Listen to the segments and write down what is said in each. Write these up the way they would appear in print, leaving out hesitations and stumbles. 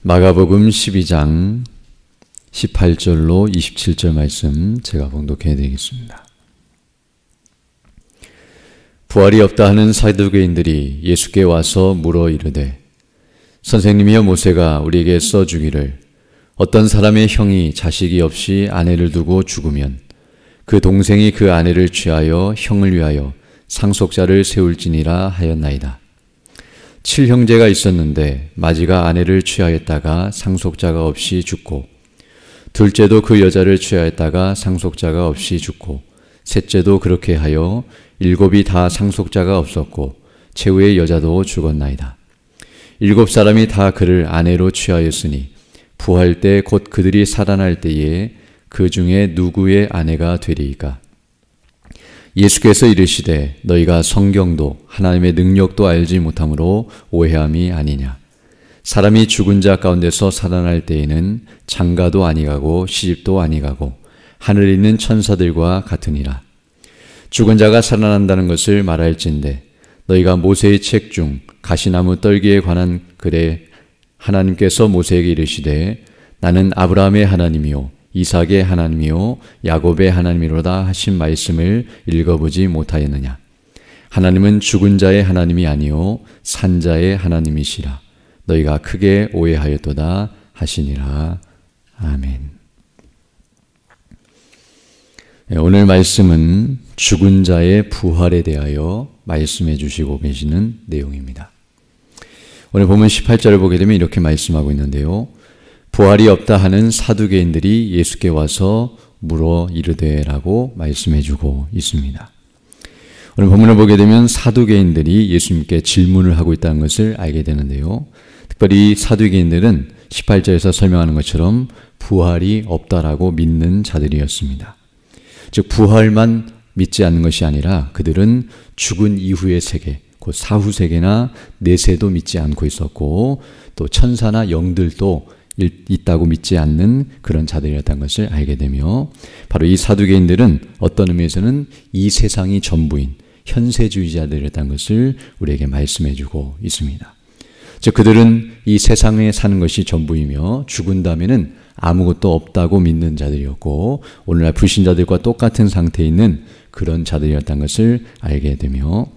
마가복음 12장 18절로 27절 말씀 제가 봉독해 드리겠습니다. 부활이 없다 하는 사두개인들이 예수께 와서 물어 이르되 선생님이여 모세가 우리에게 써주기를 어떤 사람의 형이 자식이 없이 아내를 두고 죽으면 그 동생이 그 아내를 취하여 형을 위하여 상속자를 세울지니라 하였나이다. 7형제가 있었는데 마지가 아내를 취하였다가 상속자가 없이 죽고 둘째도 그 여자를 취하였다가 상속자가 없이 죽고 셋째도 그렇게 하여 7이 다 상속자가 없었고 최후의 여자도 죽었나이다. 7사람이 다 그를 아내로 취하였으니 부활 때 곧 그들이 살아날 때에 그 중에 누구의 아내가 되리이까? 예수께서 이르시되 너희가 성경도 하나님의 능력도 알지 못함으로 오해함이 아니냐. 사람이 죽은 자 가운데서 살아날 때에는 장가도 아니가고 시집도 아니가고 하늘에 있는 천사들과 같으니라. 죽은 자가 살아난다는 것을 말할진대 너희가 모세의 책 중 가시나무 떨기에 관한 글에 하나님께서 모세에게 이르시되 나는 아브라함의 하나님이요 이삭의 하나님이요 야곱의 하나님이로다 하신 말씀을 읽어보지 못하였느냐. 하나님은 죽은 자의 하나님이 아니요 산 자의 하나님이시라. 너희가 크게 오해하였도다 하시니라. 아멘. 오늘 말씀은 죽은 자의 부활에 대하여 말씀해 주시고 계시는 내용입니다. 오늘 보면 18절을 보게 되면 이렇게 말씀하고 있는데요. 부활이 없다 하는 사두개인들이 예수께 와서 물어 이르되라고 말씀해 주고 있습니다. 오늘 본문을 보게 되면 사두개인들이 예수님께 질문을 하고 있다는 것을 알게 되는데요. 특별히 사두개인들은 18절에서 설명하는 것처럼 부활이 없다라고 믿는 자들이었습니다. 즉 부활만 믿지 않는 것이 아니라 그들은 죽은 이후의 세계, 곧 사후 세계나 내세도 믿지 않고 있었고 또 천사나 영들도 있다고 믿지 않는 그런 자들이었다는 것을 알게 되며 바로 이 사두개인들은 어떤 의미에서는 이 세상이 전부인 현세주의자들이었다는 것을 우리에게 말씀해 주고 있습니다. 즉 그들은 이 세상에 사는 것이 전부이며 죽은 다음에는 아무것도 없다고 믿는 자들이었고 오늘날 불신자들과 똑같은 상태에 있는 그런 자들이었다는 것을 알게 되며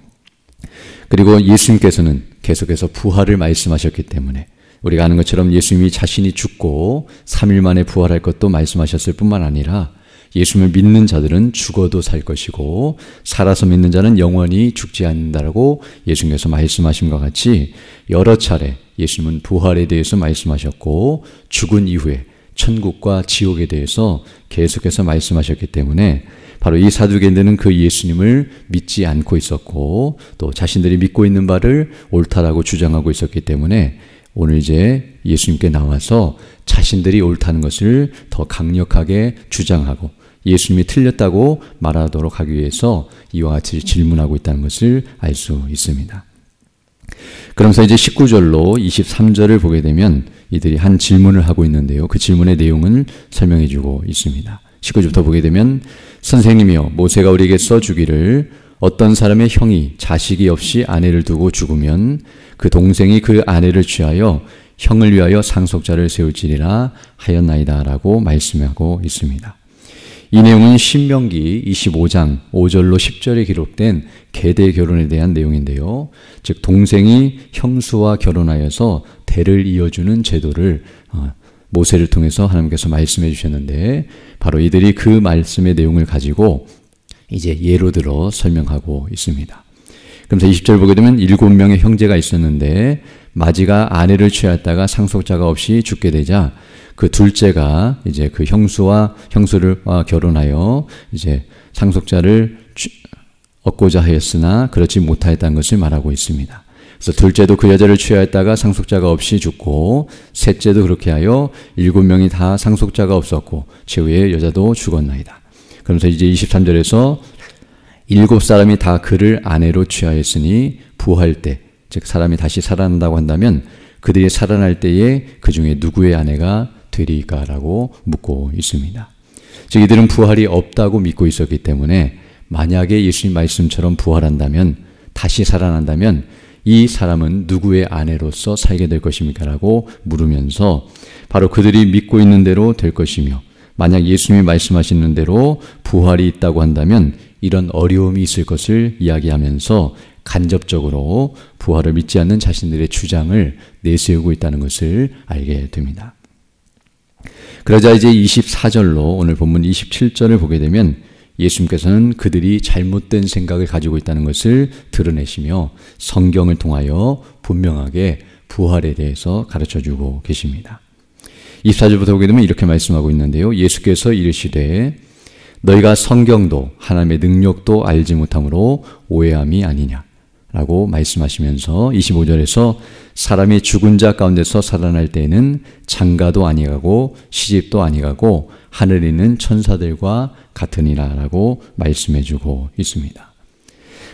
그리고 예수님께서는 계속해서 부활을 말씀하셨기 때문에 우리가 아는 것처럼 예수님이 자신이 죽고 3일 만에 부활할 것도 말씀하셨을 뿐만 아니라 예수님을 믿는 자들은 죽어도 살 것이고 살아서 믿는 자는 영원히 죽지 않는다라고 예수님께서 말씀하심과 같이 여러 차례 예수님은 부활에 대해서 말씀하셨고 죽은 이후에 천국과 지옥에 대해서 계속해서 말씀하셨기 때문에 바로 이 사두개인들은 그 예수님을 믿지 않고 있었고 또 자신들이 믿고 있는 바를 옳다라고 주장하고 있었기 때문에 오늘 이제 예수님께 나와서 자신들이 옳다는 것을 더 강력하게 주장하고 예수님이 틀렸다고 말하도록 하기 위해서 이와 같이 질문하고 있다는 것을 알 수 있습니다. 그러면서 이제 19절로 23절을 보게 되면 이들이 한 질문을 하고 있는데요. 그 질문의 내용을 설명해 주고 있습니다. 19절부터 보게 되면 선생님이여 모세가 우리에게 써주기를 어떤 사람의 형이 자식이 없이 아내를 두고 죽으면 그 동생이 그 아내를 취하여 형을 위하여 상속자를 세울지니라 하였나이다 라고 말씀하고 있습니다. 이 내용은 신명기 25장 5절로 10절에 기록된 계대 결혼에 대한 내용인데요. 즉 동생이 형수와 결혼하여서 대를 이어주는 제도를 모세를 통해서 하나님께서 말씀해 주셨는데 바로 이들이 그 말씀의 내용을 가지고 이제 예로 들어 설명하고 있습니다. 그러면서 20절 보게 되면 7명의 형제가 있었는데 마지가 아내를 취하였다가 상속자가 없이 죽게 되자 그 둘째가 이제 그 형수와 결혼하여 이제 상속자를 얻고자 하였으나 그렇지 못하였다는 것을 말하고 있습니다. 그래서 둘째도 그 여자를 취하였다가 상속자가 없이 죽고 셋째도 그렇게 하여 7명이 다 상속자가 없었고 최후의 여자도 죽었나이다. 그러면서 이제 23절에서 7사람이 다 그를 아내로 취하였으니 부활 때, 즉 사람이 다시 살아난다고 한다면 그들이 살아날 때에 그 중에 누구의 아내가 되리까라고 묻고 있습니다. 즉 이들은 부활이 없다고 믿고 있었기 때문에 만약에 예수님 말씀처럼 부활한다면 다시 살아난다면 이 사람은 누구의 아내로서 살게 될 것입니까? 라고 물으면서 바로 그들이 믿고 있는 대로 될 것이며 만약 예수님이 말씀하시는 대로 부활이 있다고 한다면 이런 어려움이 있을 것을 이야기하면서 간접적으로 부활을 믿지 않는 자신들의 주장을 내세우고 있다는 것을 알게 됩니다. 그러자 이제 24절로 오늘 본문 27절을 보게 되면 예수님께서는 그들이 잘못된 생각을 가지고 있다는 것을 드러내시며 성경을 통하여 분명하게 부활에 대해서 가르쳐주고 계십니다. 24절부터 보게 되면 이렇게 말씀하고 있는데요. 예수께서 이르시되 너희가 성경도 하나님의 능력도 알지 못함으로 오해함이 아니냐 라고 말씀하시면서 25절에서 사람이 죽은 자 가운데서 살아날 때에는 장가도 아니가고 시집도 아니가고 하늘에 있는 천사들과 같으니라 라고 말씀해 주고 있습니다.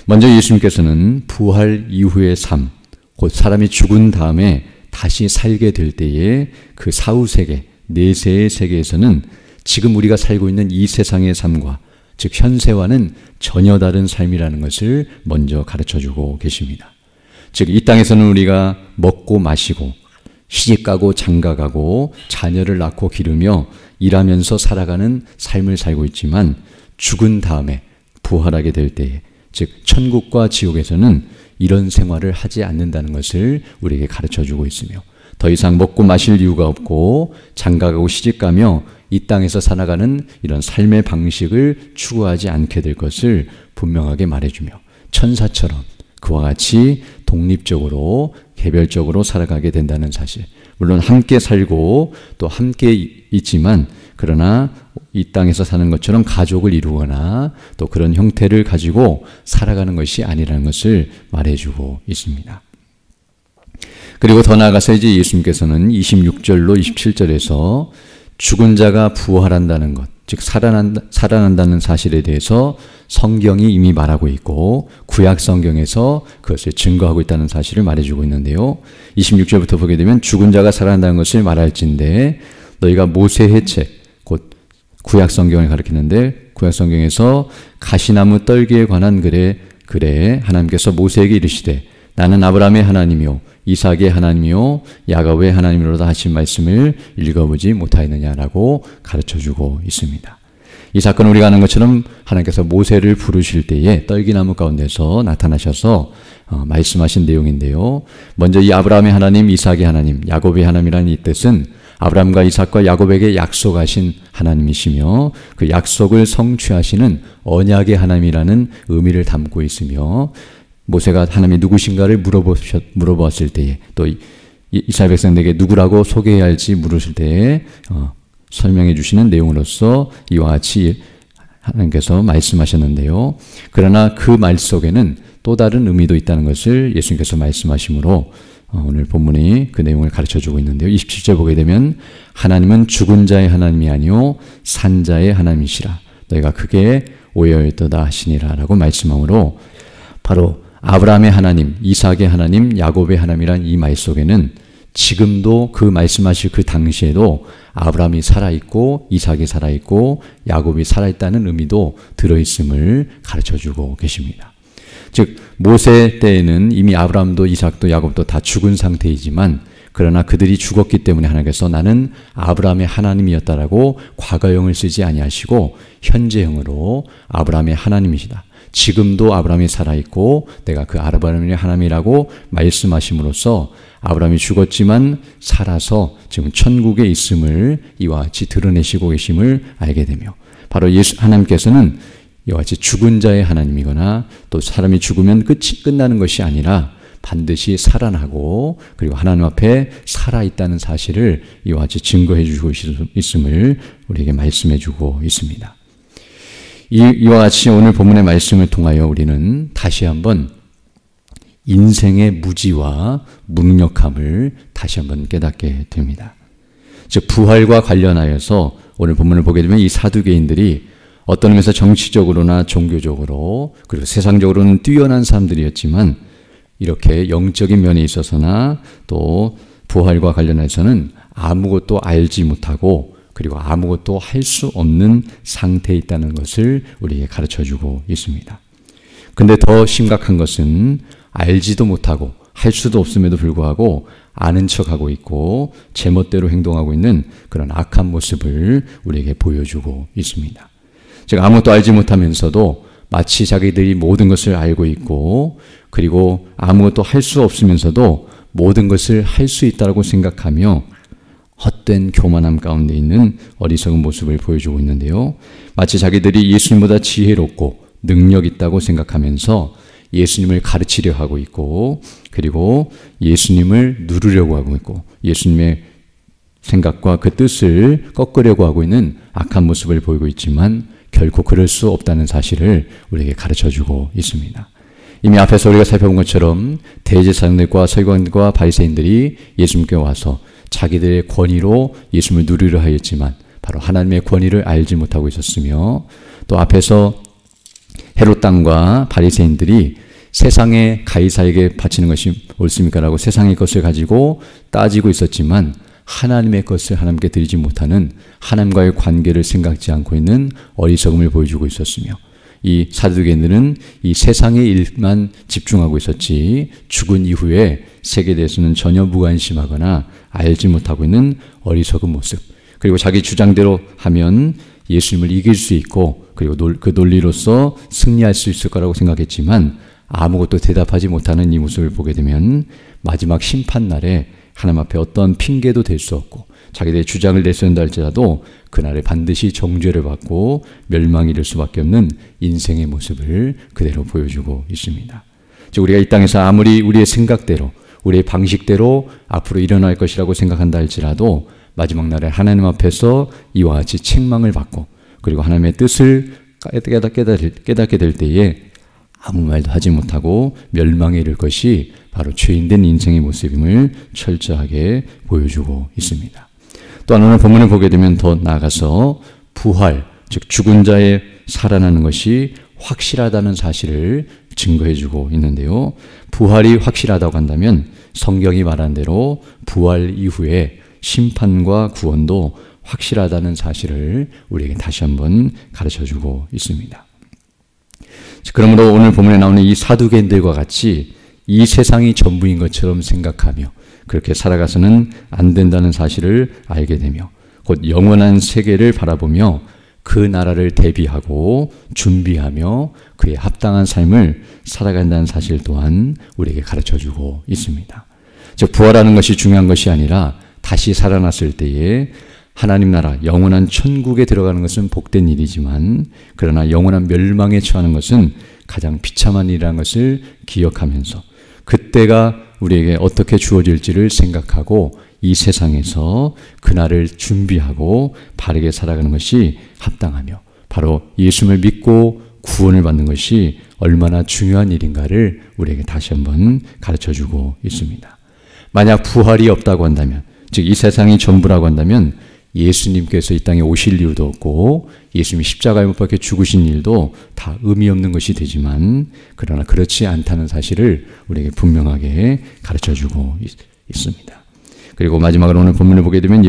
먼저 예수님께서는 부활 이후의 삶, 곧 사람이 죽은 다음에 다시 살게 될 때의 그 사후세계, 내세의 세계에서는 지금 우리가 살고 있는 이 세상의 삶과 즉 현세와는 전혀 다른 삶이라는 것을 먼저 가르쳐주고 계십니다. 즉 이 땅에서는 우리가 먹고 마시고 시집가고 장가가고 자녀를 낳고 기르며 일하면서 살아가는 삶을 살고 있지만 죽은 다음에 부활하게 될 때에 즉 천국과 지옥에서는 이런 생활을 하지 않는다는 것을 우리에게 가르쳐주고 있으며 더 이상 먹고 마실 이유가 없고 장가가고 시집가며 이 땅에서 살아가는 이런 삶의 방식을 추구하지 않게 될 것을 분명하게 말해주며 천사처럼 그와 같이 독립적으로 개별적으로 살아가게 된다는 사실, 물론 함께 살고 또 함께 있지만 그러나 이 땅에서 사는 것처럼 가족을 이루거나 또 그런 형태를 가지고 살아가는 것이 아니라는 것을 말해주고 있습니다. 그리고 더 나아가서 이제 예수님께서는 26절로 27절에서 죽은 자가 부활한다는 것, 즉 살아난다는 사실에 대해서 성경이 이미 말하고 있고 구약 성경에서 그것을 증거하고 있다는 사실을 말해주고 있는데요. 26절부터 보게 되면 죽은 자가 살아난다는 것을 말할진대 너희가 모세의 책, 곧 구약 성경을 가리키는데 구약 성경에서 가시나무 떨기에 관한 글에 하나님께서 모세에게 이르시되 나는 아브라함의 하나님이요 이삭의 하나님이요 야곱의 하나님으로다 하신 말씀을 읽어보지 못하였느냐라고 가르쳐주고 있습니다. 이 사건은 우리가 아는 것처럼 하나님께서 모세를 부르실 때에 떨기나무 가운데서 나타나셔서 말씀하신 내용인데요. 먼저 이 아브라함의 하나님, 이삭의 하나님, 야곱의 하나님이라는 이 뜻은 아브라함과 이삭과 야곱에게 약속하신 하나님이시며 그 약속을 성취하시는 언약의 하나님이라는 의미를 담고 있으며 모세가 하나님이 누구신가를 물어보았을 때에 또 이스라엘 백성들에게 누구라고 소개해야 할지 물으실 때에 설명해 주시는 내용으로서 이와 같이 하나님께서 말씀하셨는데요. 그러나 그 말 속에는 또 다른 의미도 있다는 것을 예수님께서 말씀하시므로 오늘 본문이 그 내용을 가르쳐주고 있는데요. 27절 보게 되면 하나님은 죽은 자의 하나님이 아니요 산 자의 하나님이시라 너희가 크게 오해하였도다 하시니라 라고 말씀하므로 바로 아브라함의 하나님, 이삭의 하나님, 야곱의 하나님이란 이 말 속에는 지금도 그 말씀하실 그 당시에도 아브라함이 살아있고 이삭이 살아있고 야곱이 살아있다는 의미도 들어있음을 가르쳐주고 계십니다. 즉 모세 때에는 이미 아브라함도 이삭도 야곱도 다 죽은 상태이지만 그러나 그들이 죽었기 때문에 하나님께서 나는 아브라함의 하나님이었다라고 과거형을 쓰지 아니하시고 현재형으로 아브라함의 하나님이시다. 지금도 아브라함이 살아있고 내가 그 아브라함의 하나님이라고 말씀하심으로써 아브라함이 죽었지만 살아서 지금 천국에 있음을 이와 같이 드러내시고 계심을 알게 되며 바로 하나님께서는 이와 같이 죽은 자의 하나님이거나 또 사람이 죽으면 끝나는 것이 아니라 반드시 살아나고 그리고 하나님 앞에 살아있다는 사실을 이와 같이 증거해 주고 있음을 우리에게 말씀해 주고 있습니다. 이와 같이 오늘 본문의 말씀을 통하여 우리는 다시 한번 인생의 무지와 무능력함을 다시 한번 깨닫게 됩니다. 즉 부활과 관련하여서 오늘 본문을 보게 되면 이 사두개인들이 어떤 의미에서 정치적으로나 종교적으로 그리고 세상적으로는 뛰어난 사람들이었지만 이렇게 영적인 면에 있어서나 또 부활과 관련해서는 아무것도 알지 못하고 그리고 아무것도 할 수 없는 상태에 있다는 것을 우리에게 가르쳐주고 있습니다. 근데 더 심각한 것은 알지도 못하고 할 수도 없음에도 불구하고 아는 척하고 있고 제멋대로 행동하고 있는 그런 악한 모습을 우리에게 보여주고 있습니다. 즉 아무것도 알지 못하면서도 마치 자기들이 모든 것을 알고 있고 그리고 아무것도 할 수 없으면서도 모든 것을 할 수 있다고 생각하며 헛된 교만함 가운데 있는 어리석은 모습을 보여주고 있는데요. 마치 자기들이 예수님보다 지혜롭고 능력 있다고 생각하면서 예수님을 가르치려 하고 있고 그리고 예수님을 누르려고 하고 있고 예수님의 생각과 그 뜻을 꺾으려고 하고 있는 악한 모습을 보이고 있지만 결코 그럴 수 없다는 사실을 우리에게 가르쳐주고 있습니다. 이미 앞에서 우리가 살펴본 것처럼 대제사장들과 서기관들과 바리새인들이 예수님께 와서 자기들의 권위로 예수님을 누리려 하였지만 바로 하나님의 권위를 알지 못하고 있었으며 또 앞에서 헤롯 왕과 바리새인들이 세상에 가이사에게 바치는 것이 옳습니까? 라고 세상의 것을 가지고 따지고 있었지만 하나님의 것을 하나님께 드리지 못하는 하나님과의 관계를 생각지 않고 있는 어리석음을 보여주고 있었으며 이 사두개인들은 이 세상의 일만 집중하고 있었지 죽은 이후에 세계에 대해서는 전혀 무관심하거나 알지 못하고 있는 어리석은 모습 그리고 자기 주장대로 하면 예수님을 이길 수 있고 그리고 그 논리로서 승리할 수 있을 거라고 생각했지만 아무것도 대답하지 못하는 이 모습을 보게 되면 마지막 심판날에 하나님 앞에 어떤 핑계도 될 수 없고 자기들의 주장을 내세운다 할지라도 그날에 반드시 정죄를 받고 멸망이 될 수밖에 없는 인생의 모습을 그대로 보여주고 있습니다. 즉 우리가 이 땅에서 아무리 우리의 생각대로 우리의 방식대로 앞으로 일어날 것이라고 생각한다 할지라도 마지막 날에 하나님 앞에서 이와 같이 책망을 받고 그리고 하나님의 뜻을 깨닫게 될 때에 아무 말도 하지 못하고 멸망에 이를 것이 바로 죄인된 인생의 모습임을 철저하게 보여주고 있습니다. 또한 오늘 본문을 보게 되면 더 나아가서 부활, 즉 죽은 자의 살아나는 것이 확실하다는 사실을 증거해주고 있는데요. 부활이 확실하다고 한다면 성경이 말한 대로 부활 이후에 심판과 구원도 확실하다는 사실을 우리에게 다시 한번 가르쳐주고 있습니다. 그러므로 오늘 본문에 나오는 이 사두개인들과 같이 이 세상이 전부인 것처럼 생각하며 그렇게 살아가서는 안 된다는 사실을 알게 되며 곧 영원한 세계를 바라보며 그 나라를 대비하고 준비하며 그에 합당한 삶을 살아간다는 사실 또한 우리에게 가르쳐주고 있습니다. 즉 부활하는 것이 중요한 것이 아니라 다시 살아났을 때에 하나님 나라 영원한 천국에 들어가는 것은 복된 일이지만 그러나 영원한 멸망에 처하는 것은 가장 비참한 일이라는 것을 기억하면서 그때가 우리에게 어떻게 주어질지를 생각하고 이 세상에서 그날을 준비하고 바르게 살아가는 것이 합당하며 바로 예수님을 믿고 구원을 받는 것이 얼마나 중요한 일인가를 우리에게 다시 한번 가르쳐주고 있습니다. 만약 부활이 없다고 한다면 즉 이 세상이 전부라고 한다면 예수님께서 이 땅에 오실 이유도 없고 예수님이 십자가에 못 박혀 죽으신 일도 다 의미 없는 것이 되지만 그러나 그렇지 않다는 사실을 우리에게 분명하게 가르쳐주고 있습니다. 그리고 마지막으로 오늘 본문을 보게 되면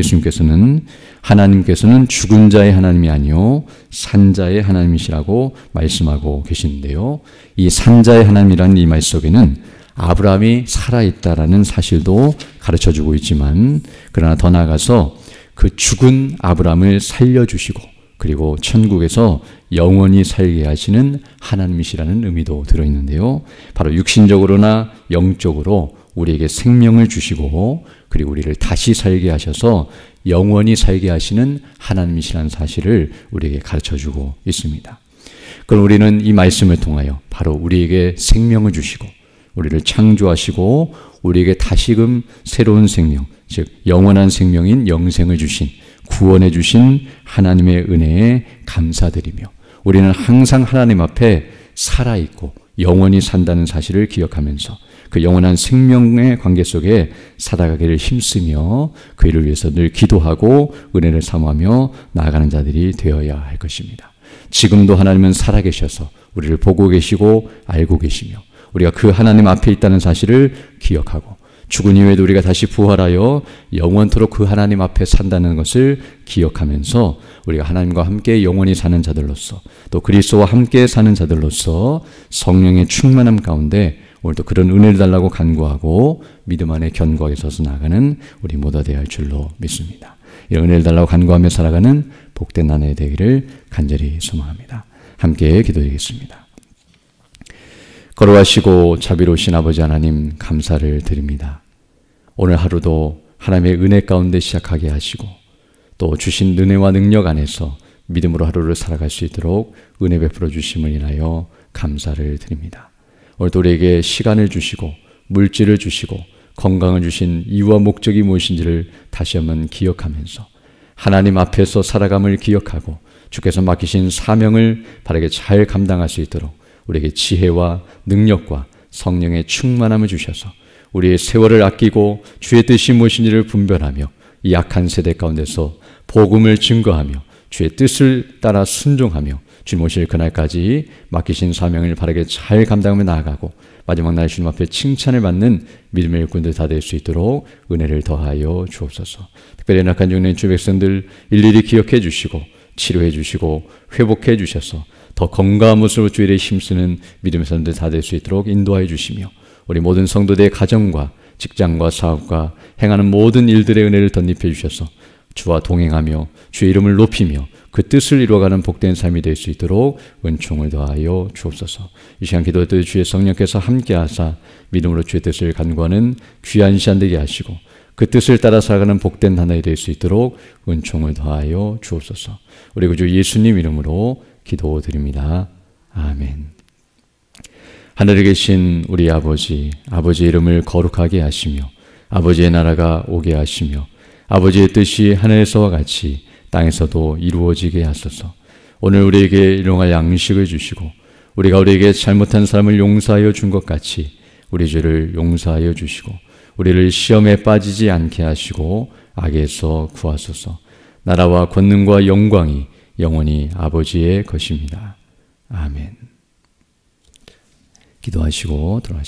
하나님께서는 죽은 자의 하나님이 아니요 산 자의 하나님이시라고 말씀하고 계시는데요. 이 산 자의 하나님이라는 이 말 속에는 아브라함이 살아있다라는 사실도 가르쳐주고 있지만 그러나 더 나아가서 그 죽은 아브라함을 살려주시고 그리고 천국에서 영원히 살게 하시는 하나님이시라는 의미도 들어있는데요. 바로 육신적으로나 영적으로 우리에게 생명을 주시고 그리고 우리를 다시 살게 하셔서 영원히 살게 하시는 하나님이시라는 사실을 우리에게 가르쳐주고 있습니다. 그럼 우리는 이 말씀을 통하여 바로 우리에게 생명을 주시고 우리를 창조하시고 우리에게 다시금 새로운 생명 즉 영원한 생명인 영생을 주신 구원해 주신 하나님의 은혜에 감사드리며 우리는 항상 하나님 앞에 살아있고 영원히 산다는 사실을 기억하면서 그 영원한 생명의 관계 속에 살아가기를 힘쓰며 그 일을 위해서 늘 기도하고 은혜를 사모하며 나아가는 자들이 되어야 할 것입니다. 지금도 하나님은 살아계셔서 우리를 보고 계시고 알고 계시며 우리가 그 하나님 앞에 있다는 사실을 기억하고 죽은 이후에도 우리가 다시 부활하여 영원토록 그 하나님 앞에 산다는 것을 기억하면서 우리가 하나님과 함께 영원히 사는 자들로서 또 그리스도와 함께 사는 자들로서 성령의 충만함 가운데 오늘도 그런 은혜를 달라고 간구하고 믿음 안에 견고하게 서서 나가는 우리 모두가 되어야 할 줄로 믿습니다. 이런 은혜를 달라고 간구하며 살아가는 복된 한 해 되기를 간절히 소망합니다. 함께 기도드리겠습니다. 거룩하시고 자비로우신 아버지 하나님, 감사를 드립니다. 오늘 하루도 하나님의 은혜 가운데 시작하게 하시고 또 주신 은혜와 능력 안에서 믿음으로 하루를 살아갈 수 있도록 은혜 베풀어 주심을 인하여 감사를 드립니다. 오늘도 우리에게 시간을 주시고 물질을 주시고 건강을 주신 이유와 목적이 무엇인지를 다시 한번 기억하면서 하나님 앞에서 살아감을 기억하고 주께서 맡기신 사명을 바르게 잘 감당할 수 있도록 우리에게 지혜와 능력과 성령의 충만함을 주셔서 우리의 세월을 아끼고 주의 뜻이 무엇인지를 분별하며 이 악한 세대 가운데서 복음을 증거하며 주의 뜻을 따라 순종하며 주님 오실 그날까지 맡기신 사명을 바르게 잘 감당하며 나아가고 마지막 날 주님 앞에 칭찬을 받는 믿음의 일꾼들 다 될 수 있도록 은혜를 더하여 주옵소서. 특별히 연약한 중년 주 백성들 일일이 기억해 주시고 치료해 주시고 회복해 주셔서 더 건강한 모습으로 주의 일에 힘쓰는 믿음의 사람들 다 될 수 있도록 인도하여 주시며 우리 모든 성도들의 가정과 직장과 사업과 행하는 모든 일들의 은혜를 덧입혀 주셔서 주와 동행하며 주의 이름을 높이며 그 뜻을 이루어가는 복된 삶이 될 수 있도록 은총을 더하여 주옵소서. 이 시간 기도할 주의 성령께서 함께하사 믿음으로 주의 뜻을 간구하는 귀한 시간 되게 하시고 그 뜻을 따라 살아가는 복된 하나가 될 수 있도록 은총을 더하여 주옵소서. 우리 구주 예수님 이름으로 기도드립니다. 아멘. 하늘에 계신 우리 아버지, 아버지의 이름을 거룩하게 하시며 아버지의 나라가 오게 하시며 아버지의 뜻이 하늘에서와 같이 땅에서도 이루어지게 하소서. 오늘 우리에게 일용할 양식을 주시고 우리가 우리에게 잘못한 사람을 용서하여 준 것 같이 우리 죄를 용서하여 주시고 우리를 시험에 빠지지 않게 하시고 악에서 구하소서. 나라와 권능과 영광이 영원히 아버지의 것입니다. 아멘. 기도하시고 들어가십시오.